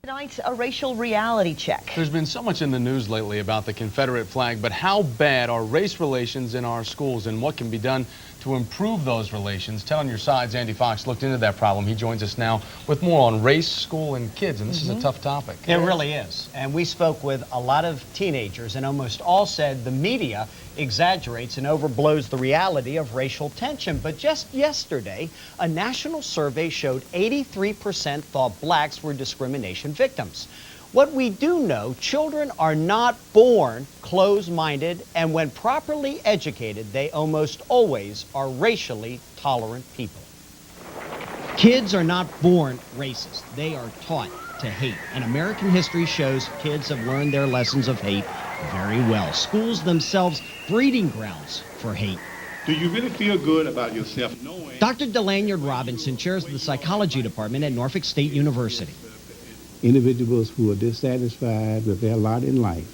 Tonight's a racial reality check. There's been so much in the news lately about the Confederate flag, but how bad are race relations in our schools and what can be done to improve those relations? Tell on your sides, Andy Fox looked into that problem. He joins us now with more on race, school, and kids, and this is a tough topic. It really is. And we spoke with a lot of teenagers, and almost all said the media exaggerates and overblows the reality of racial tension. But just yesterday, a national survey showed 83% thought blacks were discrimination victims. What we do know, children are not born closed-minded, and when properly educated, they almost always are racially tolerant people. Kids are not born racist. They are taught to hate. And American history shows kids have learned their lessons of hate very well. Schools themselves breeding grounds for hate. Do you really feel good about yourself knowing? Dr. Delanyard Robinson chairs the psychology department at Norfolk State University. Individuals who are dissatisfied with their lot in life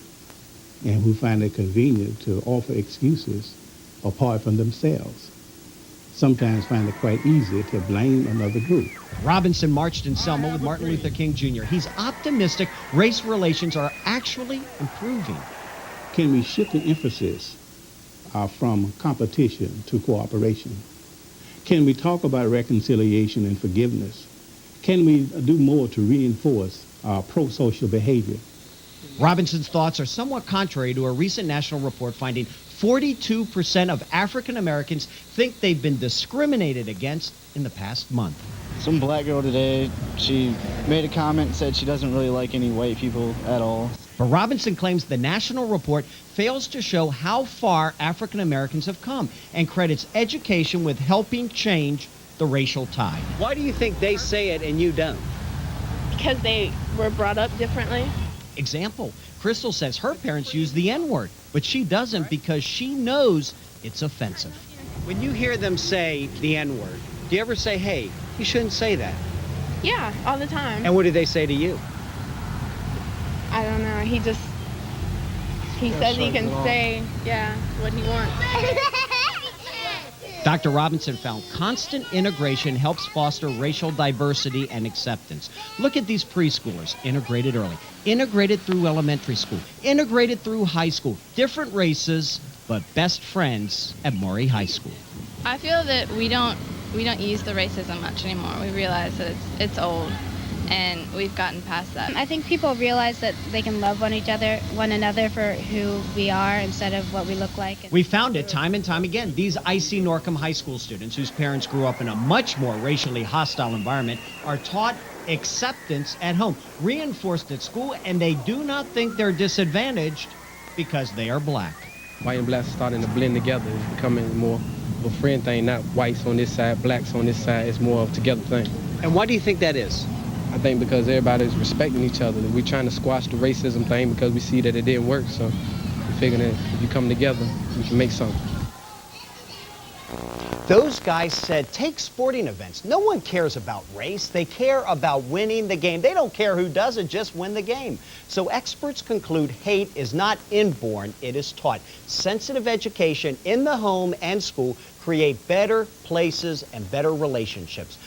and who find it convenient to offer excuses apart from themselves sometimes find it quite easy to blame another group. Robinson marched in Selma with Martin Luther King Jr. He's optimistic race relations are actually improving. Can we shift the emphasis from competition to cooperation? Can we talk about reconciliation and forgiveness? Can we do more to reinforce pro-social behavior? Robinson's thoughts are somewhat contrary to a recent national report finding 42% of African Americans think they've been discriminated against in the past month. Some black girl today, she made a comment and said she doesn't really like any white people at all. But Robinson claims the national report fails to show how far African Americans have come and credits education with helping change the racial tide. Why do you think they say it and you don't? Because they were brought up differently. Example, Crystal says her parents use the N-word, but she doesn't because she knows it's offensive. When you hear them say the N-word, do you ever say, hey, you shouldn't say that? Yeah, all the time. And what do they say to you? I don't know. He says he can say, what he wants. Dr. Robinson found constant integration helps foster racial diversity and acceptance. Look at these preschoolers, integrated early, integrated through elementary school, integrated through high school, different races, but best friends at Maury High School. I feel that we don't use the racism much anymore. We realize that it's old, and we've gotten past that. I think people realize that they can love one another for who we are instead of what we look like. We found it time and time again. These IC Norcom High School students whose parents grew up in a much more racially hostile environment are taught acceptance at home, reinforced at school, and they do not think they're disadvantaged because they are black. White and black are starting to blend together. It's becoming more of a friend thing, not whites on this side, blacks on this side. It's more of a together thing. And why do you think that is? I think because everybody's respecting each other. We're trying to squash the racism thing because we see that it didn't work. So we figured that if you come together, we can make something. Those guys said, take sporting events. No one cares about race. They care about winning the game. They don't care who does it, just win the game. So experts conclude hate is not inborn, it is taught. Sensitive education in the home and school create better places and better relationships.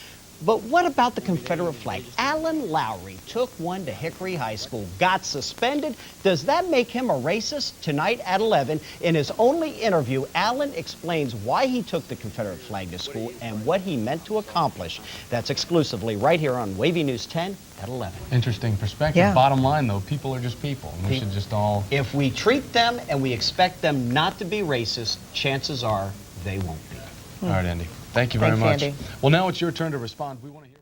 But what about the Confederate flag? Alan Lowry took one to Hickory High School, got suspended. Does that make him a racist? Tonight at 11, in his only interview, Alan explains why he took the Confederate flag to school and what he meant to accomplish. That's exclusively right here on WAVY News 10 at 11. Interesting perspective. Yeah. Bottom line, though, people are just people. And we should just all... If we treat them and we expect them not to be racist, chances are they won't be. All right, Andy. Thank you very much. Andy. Well, now it's your turn to respond. We want to hear